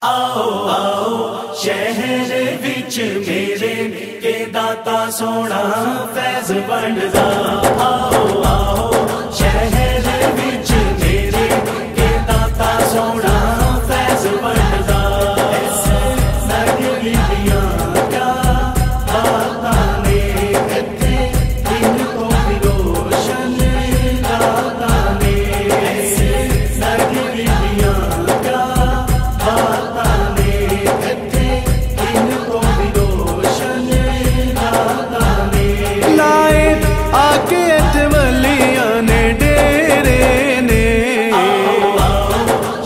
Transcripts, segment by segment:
आओ आओ शहर विच मेरे के दाता सोना फैज बंडदा। आओ आओ शहर विच मेरे के दाता सोना फैज बंडदा। नगरियां क्या बातां ने इत्थे इनको भी रोशन रातां ने। नगरियां क्या बातां ने इत्थे इनको भी रोशन रातां ने। लाए आके इत्थे वलियां ने डेरे ने। आओ आओ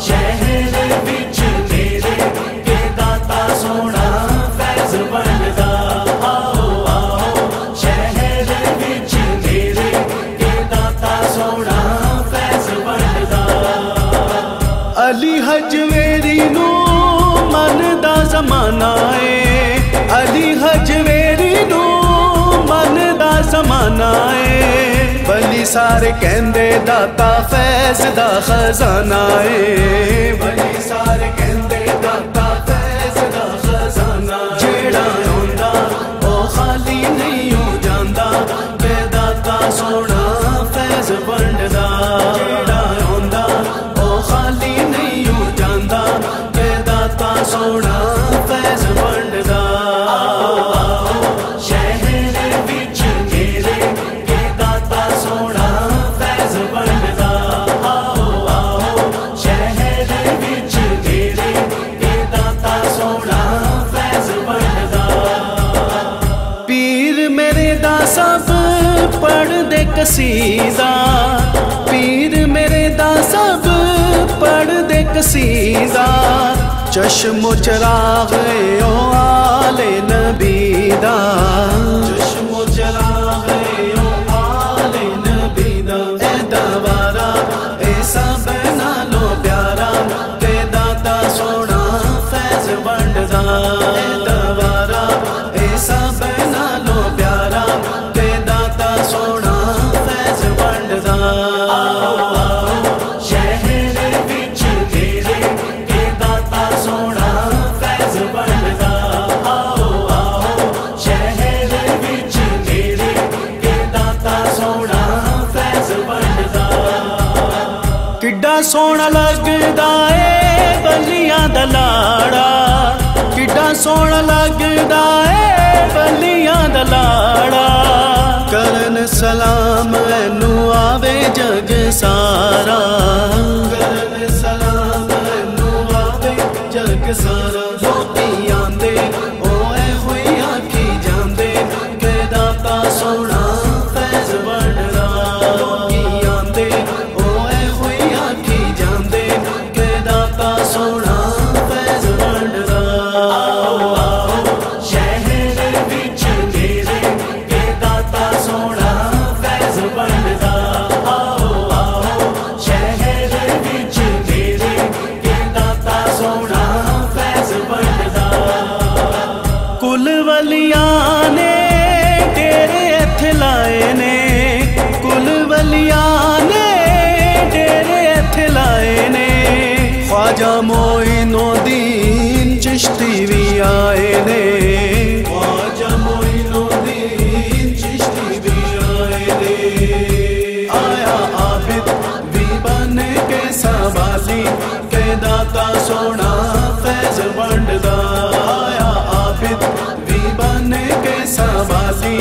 शहर विच मेरे के दाता सोना फैज बंडदा। आओ आओ शहर विच मेरे के दाता सोना फैज बंडदा। अली हजवेरी नू मन दा जमाना है। अली हजवेरी नू मन दा जमाना है। बली सारे कहंदे दाता फैज दा खजाना है। बली सारे कहंदे दाता फैज दा खजाना। जेड़ा आंदा ओ खाली नहीं हो जांदा बे दाता सोना फैज बंडदा। जेड़ा आंदा ओ खाली नहीं हो जांदा बे दाता सोना फैज बंडदा। शहर विच मेरे के दाता सोना फैज बंडदा। आओ आओ शहर विच मेरे के दाता सोना फैज बंडदा। पीर मेरे दा सब पढ़ दे कसीदा। पीर मेरे दा सब पढ़ दे कसीदा। चश्मो चराग ओ आले नबी दा। चश्मो चराग ओ आले नबी दा। ए दवारा ए सब नालो प्यारा ते दाता सोना फैज बंडदा। ए दवारा ए सब नालो प्यारा ते दाता सोना फैज बंडदा। आओ आओ शहर विच मेरे के दाता सोना फैज बंडदा। आओ आओ शहर विच मेरे के दाता सोना फैज बंडदा। किड्डा सोहना लगदा ए बलियां दा लाड़ा। किड्डा सोहना लगदा ए बलियां दा लाड़ा। करन सलाम मैनू आवे जग सारा। करन सलाम मैनू आवे जग सारा। लोकी आंदे ओ ए होई आखी जांदे के दाता सोना फैज बंडदा। लोकी आंदे ओ ए होई आखी जांदे के दाता सोना फैज बंडदा। आओ आओ शहर विच मेरे के दाता सोना फैज बंडदा। आओ आओ शहर विच मेरे के दाता सोना फैज बंडदा। कुल वलियां ने डेरे इत्थे लाए ने। कुल वलियां ने डेरे इत्थे लाए ने। ख्वाजा मोइनुद्दीन चिश्ती भी आए ने। ख्वाजा मोइनुद्दीन चिश्ती भी आए ने। आया आबिद भी बन के सवाली के दाता सोना फैज बंडदा। आया आबिद भी बन के सवाली